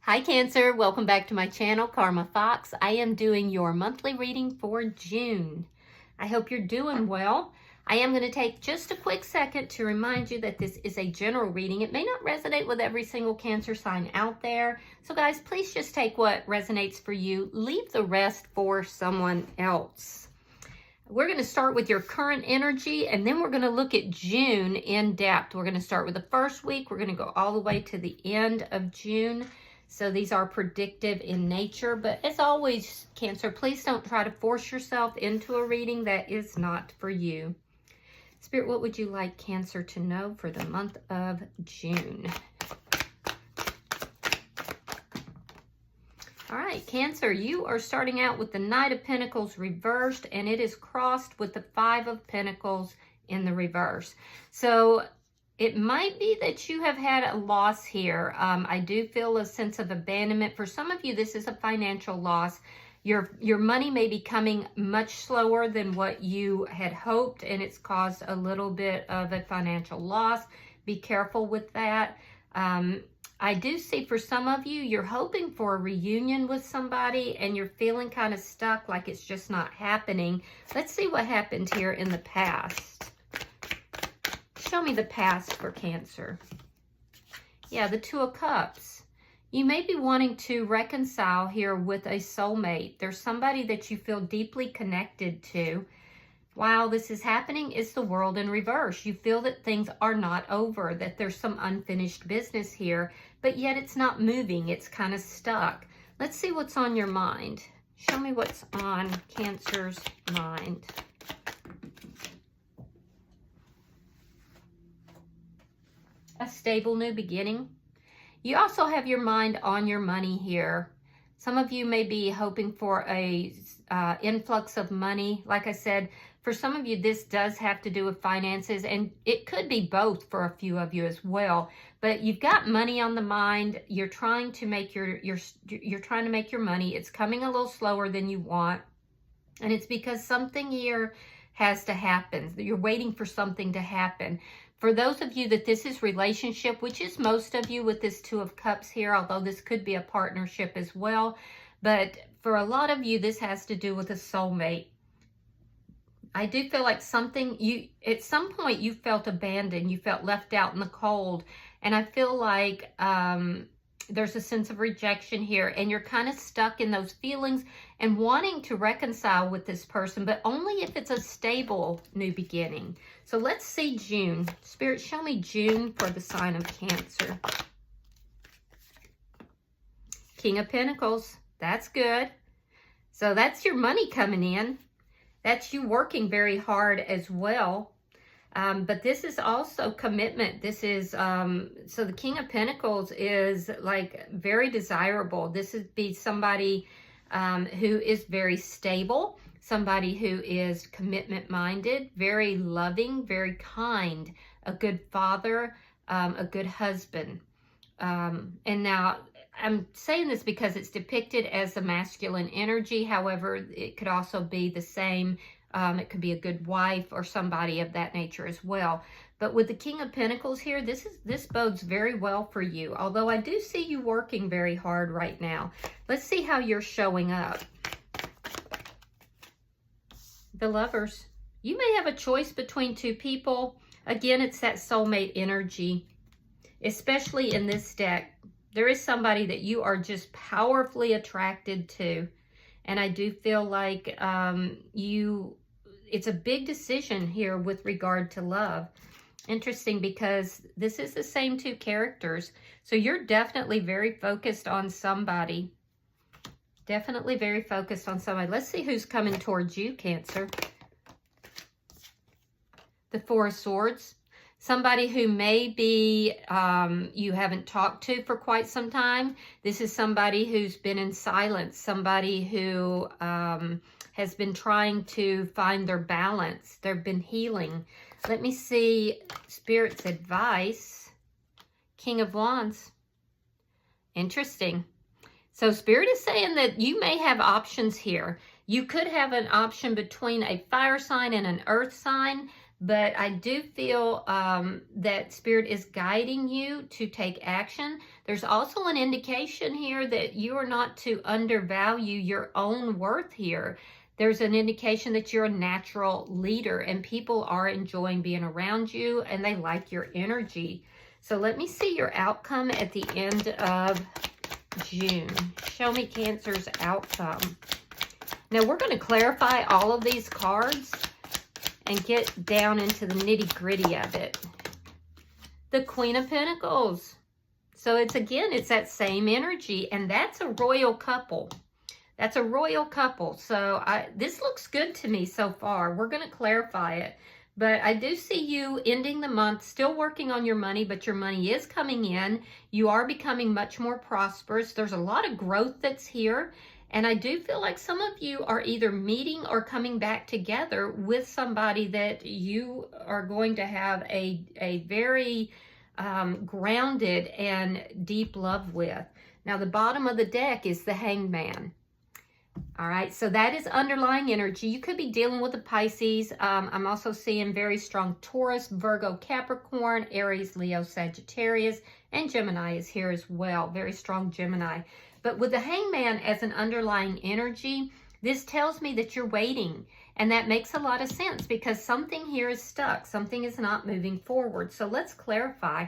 Hi Cancer, welcome back to my channel, Karma Fox. I am doing your monthly reading for June. I hope you're doing well. I am going to take just a quick second to remind you that this is a general reading. It may not resonate with every single Cancer sign out there. So guys, please just take what resonates for you. Leave the rest for someone else. We're going to start with your current energy, and then we're going to look at June in depth. We're going to start with the first week. We're going to go all the way to the end of June. So these are predictive in nature, but as always, Cancer, please don't try to force yourself into a reading that is not for you. Spirit, what would you like Cancer to know for the month of June? All right, Cancer, you are starting out with the Knight of Pentacles reversed, and it is crossed with the Five of Pentacles in the reverse. So it might be that you have had a loss here. I do feel a sense of abandonment. For some of you, this is a financial loss. Your money may be coming much slower than what you had hoped, and it's caused a little bit of a financial loss. Be careful with that. I do see for some of you, you're hoping for a reunion with somebody, and you're feeling kind of stuck, like it's just not happening. Let's see what happened here in the past. Show me the past for Cancer. Yeah, the Two of Cups. You may be wanting to reconcile here with a soulmate. There's somebody that you feel deeply connected to. While this is happening, it's the World in reverse. You feel that things are not over, that there's some unfinished business here, but yet it's not moving. It's kind of stuck. Let's see what's on your mind. Show me what's on Cancer's mind. A stable new beginning. You also have your mind on your money here. Some of you may be hoping for a influx of money. Like I said, for some of you, this does have to do with finances, and it could be both for a few of you as well. But you've got money on the mind. You're trying to make you're trying to make your money. It's coming a little slower than you want, and it's because something here has to happen. You're waiting for something to happen. For those of you that this is relationship, which is most of you with this Two of Cups here, although this could be a partnership as well. But for a lot of you, this has to do with a soulmate. I do feel like at some point you felt abandoned, you felt left out in the cold. And I feel like there's a sense of rejection here, and you're kind of stuck in those feelings and wanting to reconcile with this person, but only if it's a stable new beginning. So let's see June. Spirit, show me June for the sign of Cancer. King of Pentacles. That's good. So that's your money coming in. That's you working very hard as well. But this is also commitment. This is, so the King of Pentacles is like very desirable. This would be somebody who is very stable, somebody who is commitment-minded, very loving, very kind, a good father, a good husband. And now I'm saying this because it's depicted as a masculine energy. However, it could also be the same. It could be a good wife or somebody of that nature as well. But with the King of Pentacles here, this bodes very well for you. Although I do see you working very hard right now. Let's see how you're showing up. The Lovers. You may have a choice between two people. Again, it's that soulmate energy. Especially in this deck, there is somebody that you are just powerfully attracted to. And I do feel like it's a big decision here with regard to love. Interesting, because this is the same two characters. So you're definitely very focused on somebody. Definitely very focused on somebody. Let's see who's coming towards you, Cancer. The Four of Swords. Somebody who maybe you haven't talked to for quite some time. This is somebody who's been in silence. Somebody who has been trying to find their balance. They've been healing. Let me see Spirit's advice. King of Wands. Interesting. So Spirit is saying that you may have options here. You could have an option between a fire sign and an earth sign. but I do feel that Spirit is guiding you to take action. There's also an indication here that you are not to undervalue your own worth here. There's an indication that you're a natural leader and people are enjoying being around you and they like your energy. So let me see your outcome at the end of June. Show me Cancer's outcome. Now we're going to clarify all of these cards and get down into the nitty-gritty of it. The Queen of Pentacles. So it's that same energy, and that's a royal couple. That's a royal couple. So this looks good to me so far. We're going to clarify it. But I do see you ending the month, still working on your money, but your money is coming in. You are becoming much more prosperous. There's a lot of growth that's here. And I do feel like some of you are either meeting or coming back together with somebody that you are going to have a very grounded and deep love with. Now, the bottom of the deck is the Hanged Man. All right, so that is underlying energy. You could be dealing with a Pisces. I'm also seeing very strong Taurus, Virgo, Capricorn, Aries, Leo, Sagittarius, and Gemini is here as well. Very strong Gemini. But with the Hangman as an underlying energy, this tells me that you're waiting. And that makes a lot of sense because something here is stuck. Something is not moving forward. So let's clarify.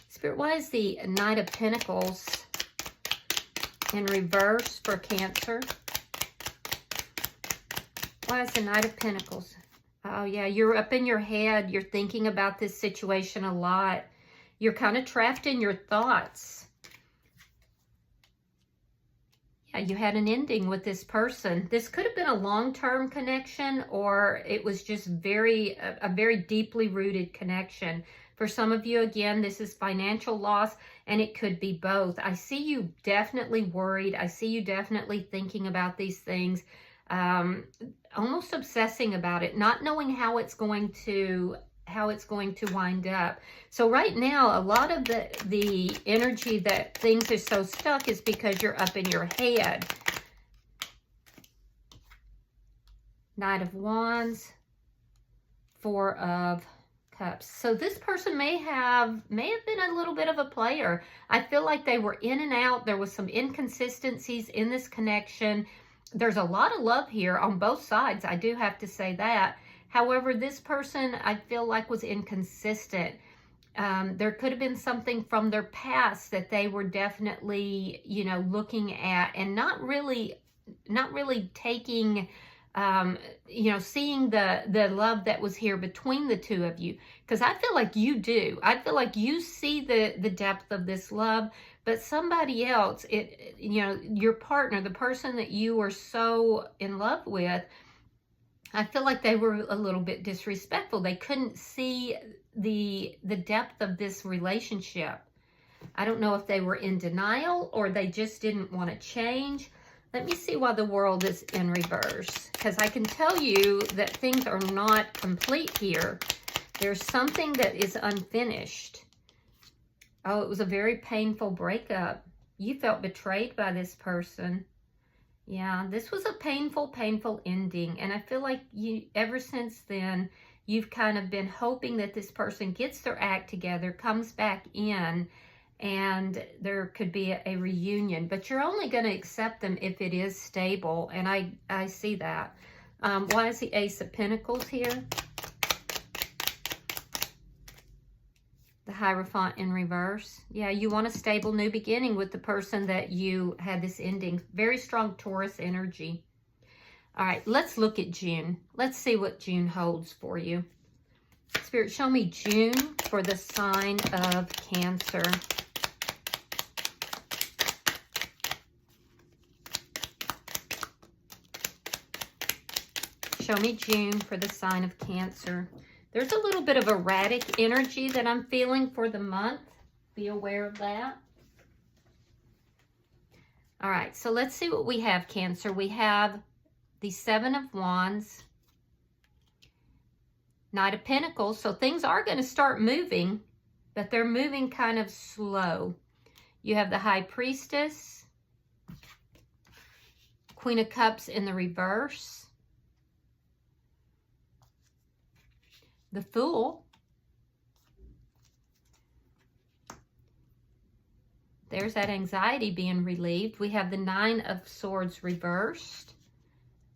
Spirit, why is the Knight of Pentacles in reverse for Cancer? Why is the Knight of Pentacles? Oh, yeah, you're up in your head. You're thinking about this situation a lot. You're kind of trapped in your thoughts. Yeah, you had an ending with this person. This could have been a long-term connection, or it was just a very deeply rooted connection. For some of you, again, this is financial loss, and it could be both. I see you definitely worried. I see you definitely thinking about these things. Almost obsessing about it, not knowing how it's going to wind up. So right now, a lot of the energy that things are so stuck is because you're up in your head. Knight of Wands, Four of Cups. So this person may have been a little bit of a player. I feel like they were in and out. There was some inconsistencies in this connection. There's a lot of love here on both sides. I do have to say that. However, this person, I feel like, was inconsistent. There could have been something from their past that they were definitely, looking at and not really taking, seeing the love that was here between the two of you. Because I feel like you do. I feel like you see the depth of this love. But somebody else, your partner, the person that you were so in love with, I feel like they were a little bit disrespectful. They couldn't see the depth of this relationship. I don't know if they were in denial or they just didn't want to change. Let me see why the World is in reverse. Because I can tell you that things are not complete here. There's something that is unfinished. Oh, it was a very painful breakup. You felt betrayed by this person. Yeah, this was a painful ending. And I feel like ever since then, you've kind of been hoping that this person gets their act together, comes back in, and there could be a reunion. But you're only going to accept them if it is stable. And I see that. Why is the Ace of Pentacles here? The Hierophant in reverse. Yeah, you want a stable new beginning with the person that you had this ending. Very strong Taurus energy. All right, let's look at June. Let's see what June holds for you. Spirit, show me June for the sign of Cancer. Show me June for the sign of Cancer. There's a little bit of erratic energy that I'm feeling for the month. Be aware of that. All right, so let's see what we have, Cancer. We have the Seven of Wands, Knight of Pentacles. So things are going to start moving, but they're moving kind of slow. You have the High Priestess, Queen of Cups in the reverse, the Fool. There's that anxiety being relieved. We have the Nine of Swords reversed.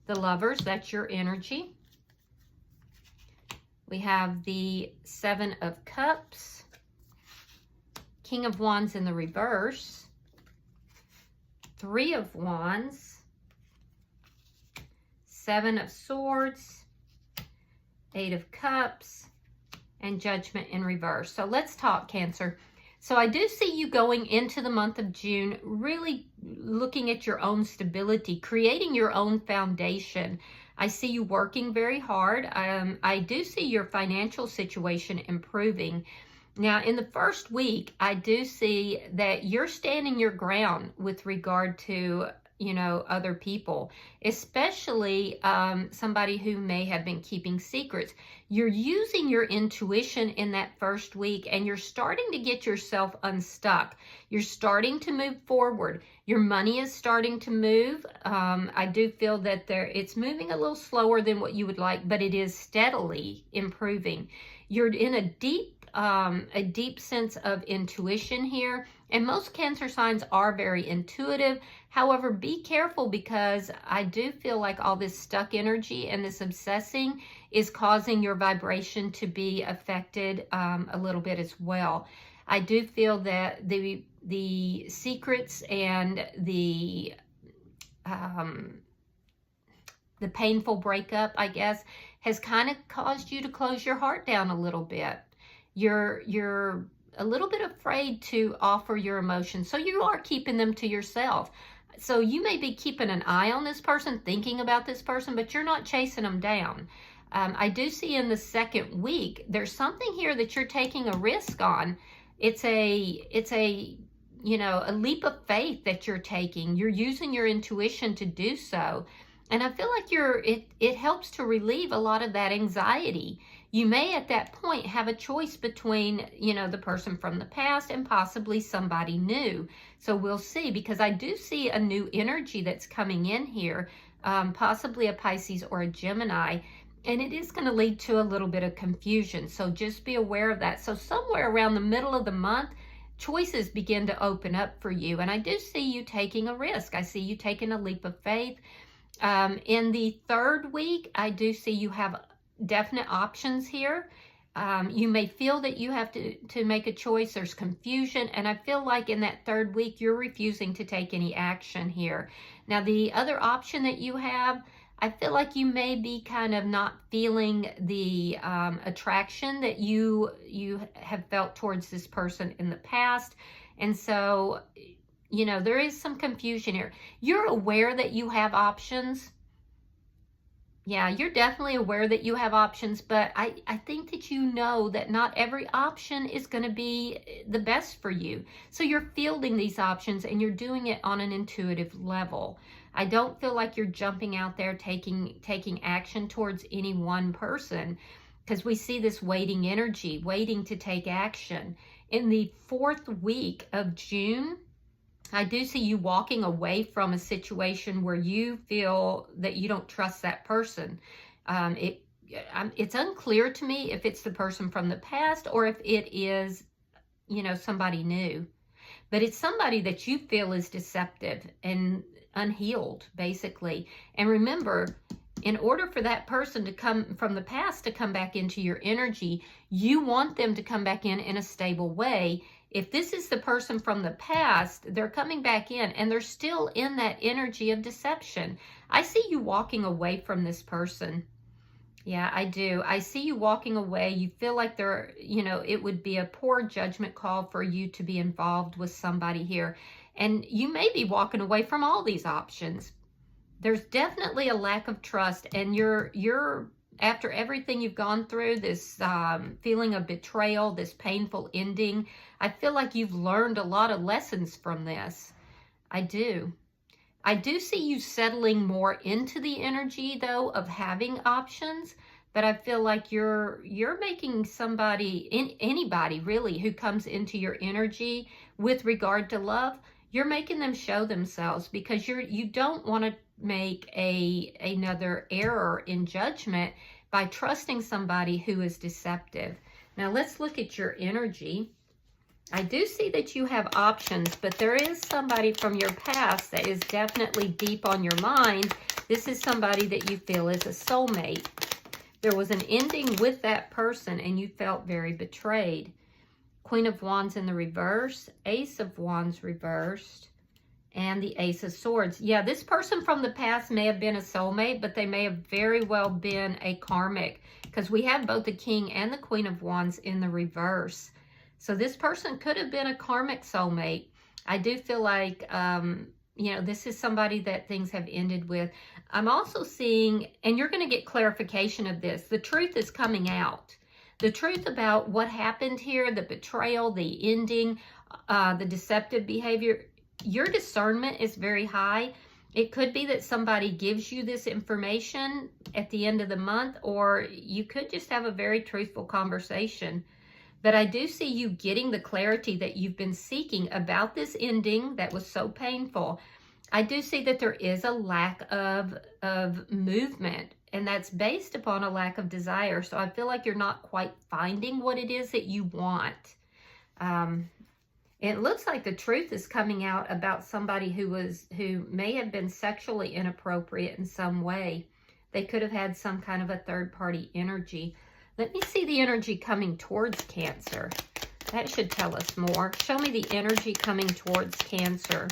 The Lovers, that's your energy. We have the Seven of Cups. King of Wands in the reverse. Three of Wands. Seven of Swords. Eight of Cups. And Judgment in reverse. So let's talk, Cancer. So I do see you going into the month of June, really looking at your own stability, creating your own foundation. I see you working very hard. I do see your financial situation improving. Now, in the first week, I do see that you're standing your ground with regard to, you know, other people, especially somebody who may have been keeping secrets. You're using your intuition in that first week, and you're starting to get yourself unstuck. You're starting to move forward. Your money is starting to move. I do feel that it's moving a little slower than what you would like, but it is steadily improving. You're in a deep sense of intuition here, and most Cancer signs are very intuitive. However, be careful, because I do feel like all this stuck energy and this obsessing is causing your vibration to be affected a little bit as well. I do feel that the secrets and the painful breakup, I guess, has kind of caused you to close your heart down a little bit. You're a little bit afraid to offer your emotions, so you are keeping them to yourself. So you may be keeping an eye on this person, thinking about this person, but you're not chasing them down. I do see in the second week, there's something here that you're taking a risk on. It's a you know, a leap of faith that you're taking. You're using your intuition to do so. And I feel like it helps to relieve a lot of that anxiety. You may at that point have a choice between, you know, the person from the past and possibly somebody new. So we'll see, because I do see a new energy that's coming in here, possibly a Pisces or a Gemini, and it is going to lead to a little bit of confusion. So just be aware of that. So somewhere around the middle of the month, choices begin to open up for you. And I do see you taking a risk. I see you taking a leap of faith. In the third week, I do see you have definite options here. You may feel that you have to make a choice. There's confusion, and I feel like in that third week you're refusing to take any action here. Now, the other option that you have, I feel like you may be kind of not feeling the attraction that you have felt towards this person in the past, and so, you know, there is some confusion here. You're aware that you have options. Yeah, you're definitely aware that you have options, but I think that you know that not every option is going to be the best for you. So you're fielding these options, and you're doing it on an intuitive level. I don't feel like you're jumping out there taking action towards any one person, because we see this waiting energy, waiting to take action. In the fourth week of June, I do see you walking away from a situation where you feel that you don't trust that person. It's unclear to me if it's the person from the past or if it is, you know, somebody new. But it's somebody that you feel is deceptive and unhealed, basically. And remember, in order for that person to come from the past to come back into your energy, you want them to come back in a stable way. If this is the person from the past, they're coming back in and they're still in that energy of deception. I see you walking away from this person. Yeah, I do. I see you walking away. You feel like you know, it would be a poor judgment call for you to be involved with somebody here. And you may be walking away from all these options. There's definitely a lack of trust, and you're after everything you've gone through, this feeling of betrayal, this painful ending, I feel like you've learned a lot of lessons from this. I do. I do see you settling more into the energy, though, of having options, but I feel like you're making anybody really who comes into your energy with regard to love, you're making them show themselves, because you don't want to make another error in judgment, by trusting somebody who is deceptive. Now let's look at your energy. I do see that you have options, but there is somebody from your past that is definitely deep on your mind. This is somebody that you feel is a soulmate. There was an ending with that person and you felt very betrayed. Queen of Wands in the reverse, Ace of Wands reversed, and the Ace of Swords. Yeah, this person from the past may have been a soulmate, but they may have very well been a karmic, because we have both the King and the Queen of Wands in the reverse. So this person could have been a karmic soulmate. I do feel like, you know, this is somebody that things have ended with. I'm also seeing, and you're going to get clarification of this, the truth is coming out. The truth about what happened here, the betrayal, the ending, the deceptive behavior, your discernment is very high. It could be that somebody gives you this information at the end of the month, or you could just have a very truthful conversation. But I do see you getting the clarity that you've been seeking about this ending that was so painful. I do see that there is a lack of movement, and that's based upon a lack of desire. So I feel like you're not quite finding what it is that you want. It looks like the truth is coming out about somebody who may have been sexually inappropriate in some way. They could have had some kind of a third-party energy. Let me see the energy coming towards Cancer. That should tell us more. Show me the energy coming towards Cancer.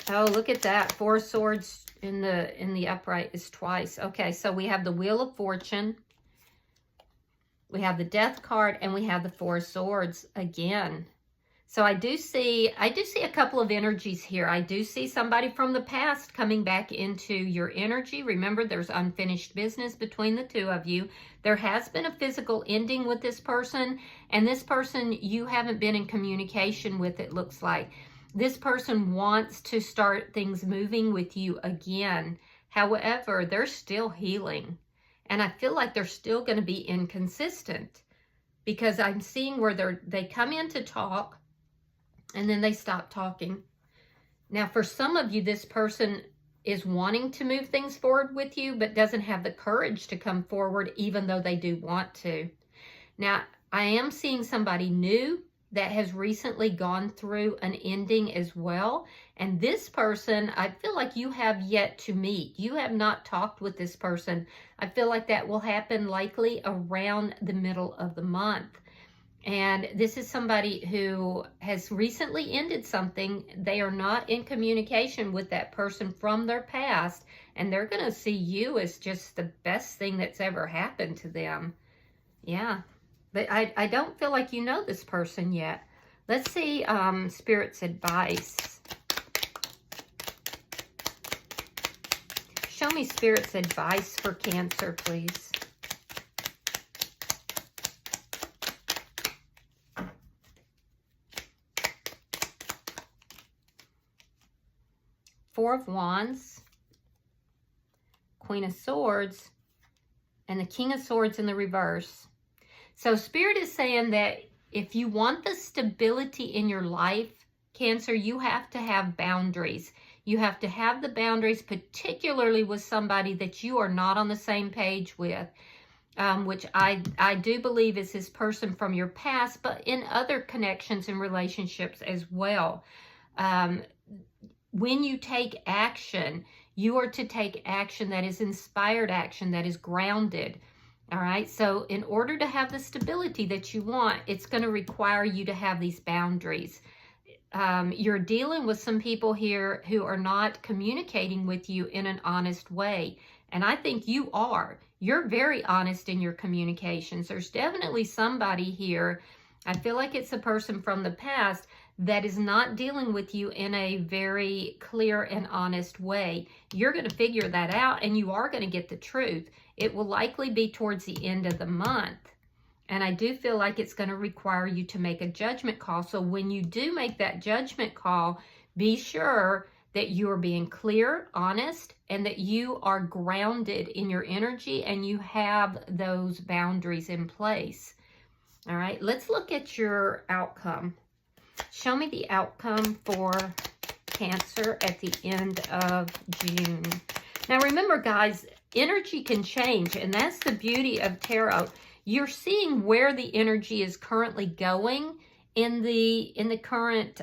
Oh, look at that. 4 of Swords in the upright is twice. Okay, so we have the Wheel of Fortune. We have the Death card, and we have the 4 of Swords again. So I do see a couple of energies here. I do see somebody from the past coming back into your energy. Remember, there's unfinished business between the two of you. There has been a physical ending with this person, and this person you haven't been in communication with, it looks like. This person wants to start things moving with you again. However, they're still healing. And I feel like they're still going to be inconsistent, because I'm seeing where they come in to talk and then they stop talking. Now, for some of you, this person is wanting to move things forward with you, but doesn't have the courage to come forward, even though they do want to. Now, I am seeing somebody new that has recently gone through an ending as well. And this person, I feel like you have yet to meet. You have not talked with this person. I feel like that will happen likely around the middle of the month. And this is somebody who has recently ended something. They are not in communication with that person from their past, and they're going to see you as just the best thing that's ever happened to them. Yeah. But I don't feel like you know this person yet. Let's see Spirit's advice. Show me Spirit's advice for Cancer, please. Four of Wands, Queen of Swords, and the King of Swords in the reverse. So Spirit is saying that if you want the stability in your life, Cancer, you have to have boundaries. You have to have the boundaries, particularly with somebody that you are not on the same page with, which I do believe is this person from your past, but in other connections and relationships as well. When you take action, you are to take action that is inspired action, that is grounded. All right. So in order to have the stability that you want, it's going to require you to have these boundaries. You're dealing with some people here who are not communicating with you in an honest way. And I think you are. You're very honest in your communications. There's definitely somebody here. I feel like it's a person from the past that is not dealing with you in a very clear and honest way. You're going to figure that out, and you are going to get the truth. It will likely be towards the end of the month. And I do feel like it's going to require you to make a judgment call. So when you do make that judgment call, be sure that you are being clear, honest, and that you are grounded in your energy and you have those boundaries in place. All right, let's look at your outcome. Show me the outcome for Cancer at the end of June. Now remember, guys, energy can change, and that's the beauty of tarot. You're seeing where the energy is currently going in the current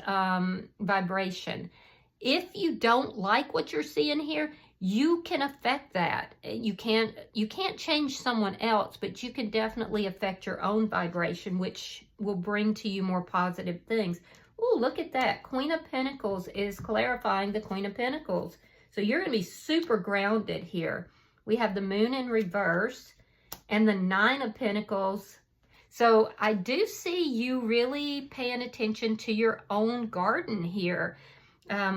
vibration. If you don't like what you're seeing here, you can affect that. You can't change someone else, but you can definitely affect your own vibration, which will bring to you more positive things. Oh, look at that. Queen of Pentacles is clarifying the Queen of Pentacles. So you're going to be super grounded here. We have the Moon in reverse and the Nine of Pentacles. So I do see you really paying attention to your own garden here.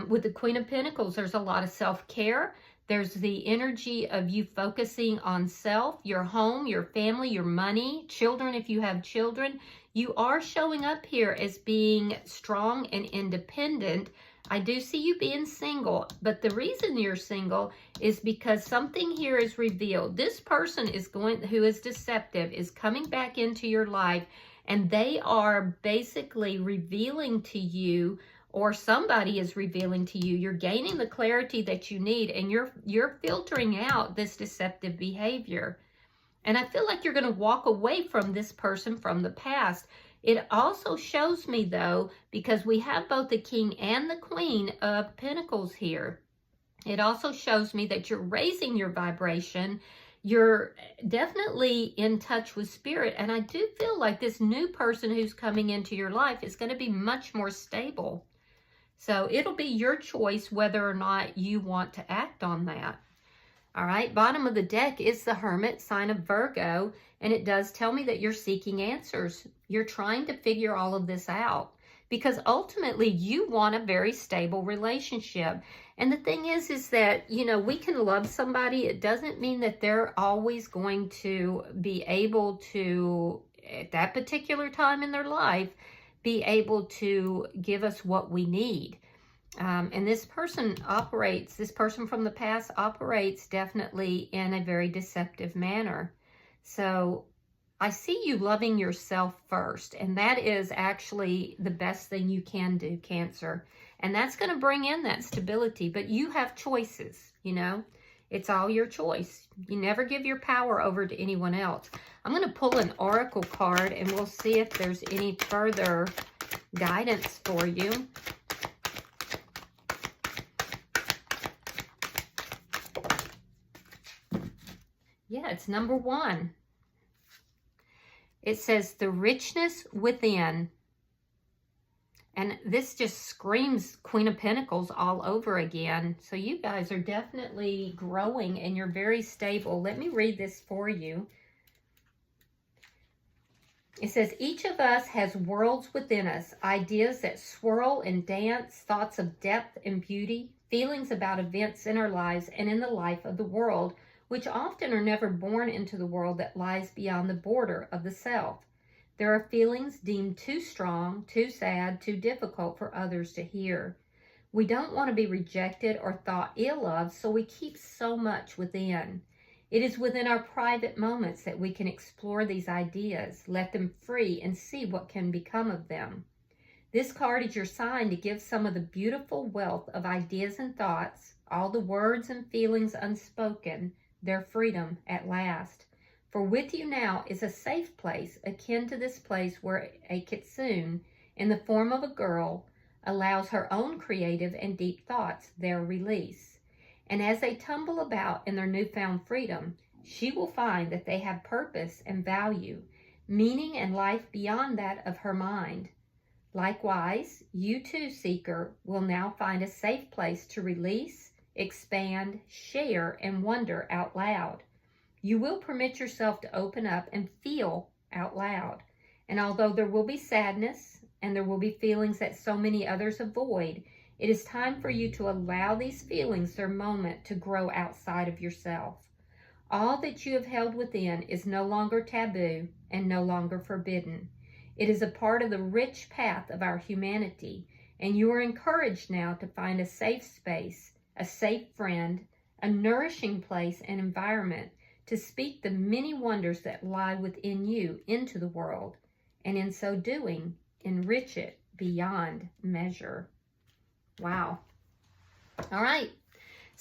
With the Queen of Pentacles, there's a lot of self-care. There's the energy of you focusing on self, your home, your family, your money, children if you have children. You are showing up here as being strong and independent. I do see you being single, but the reason you're single is because something here is revealed. This person who is deceptive is coming back into your life, and they are basically revealing to you, or somebody is revealing to you, you're gaining the clarity that you need, and you're filtering out this deceptive behavior. And I feel like you're going to walk away from this person from the past. It also shows me, though, because we have both the King and the Queen of Pentacles here, it also shows me that you're raising your vibration. You're definitely in touch with spirit. And I do feel like this new person who's coming into your life is going to be much more stable. So it'll be your choice whether or not you want to act on that. All right, bottom of the deck is the Hermit, sign of Virgo, and it does tell me that you're seeking answers. You're trying to figure all of this out because ultimately you want a very stable relationship. And the thing is that, you know, we can love somebody. It doesn't mean that they're always going to be able to, at that particular time in their life, be able to give us what we need. And this person from the past operates definitely in a very deceptive manner. So I see you loving yourself first, and that is actually the best thing you can do, Cancer. And that's going to bring in that stability, but you have choices, you know. It's all your choice. You never give your power over to anyone else. I'm going to pull an oracle card, and we'll see if there's any further guidance for you. Yeah, it's number 1. It says the richness within. And this just screams Queen of Pentacles all over again. So you guys are definitely growing and you're very stable. Let me read this for you. It says, each of us has worlds within us, ideas that swirl and dance, thoughts of depth and beauty, feelings about events in our lives and in the life of the world, which often are never born into the world that lies beyond the border of the self. There are feelings deemed too strong, too sad, too difficult for others to hear. We don't want to be rejected or thought ill of, so we keep so much within. It is within our private moments that we can explore these ideas, let them free, and see what can become of them. This card is your sign to give some of the beautiful wealth of ideas and thoughts, all the words and feelings unspoken, their freedom at last. For with you now is a safe place, akin to this place where a kitsune, in the form of a girl, allows her own creative and deep thoughts their release. And as they tumble about in their newfound freedom, she will find that they have purpose and value, meaning and life beyond that of her mind. Likewise, you too, seeker, will now find a safe place to release, expand, share, and wonder out loud. You will permit yourself to open up and feel out loud. And although there will be sadness and there will be feelings that so many others avoid, it is time for you to allow these feelings their moment to grow outside of yourself. All that you have held within is no longer taboo and no longer forbidden. It is a part of the rich path of our humanity, and you are encouraged now to find a safe space, a safe friend, a nourishing place and environment to speak the many wonders that lie within you into the world, and in so doing, enrich it beyond measure. Wow. All right.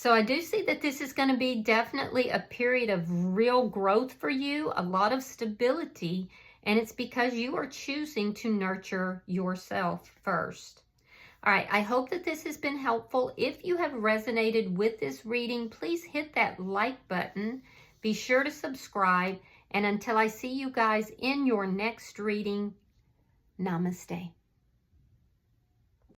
So I do see that this is going to be definitely a period of real growth for you, a lot of stability, and it's because you are choosing to nurture yourself first. All right, I hope that this has been helpful. If you have resonated with this reading, please hit that like button. Be sure to subscribe. And until I see you guys in your next reading, namaste.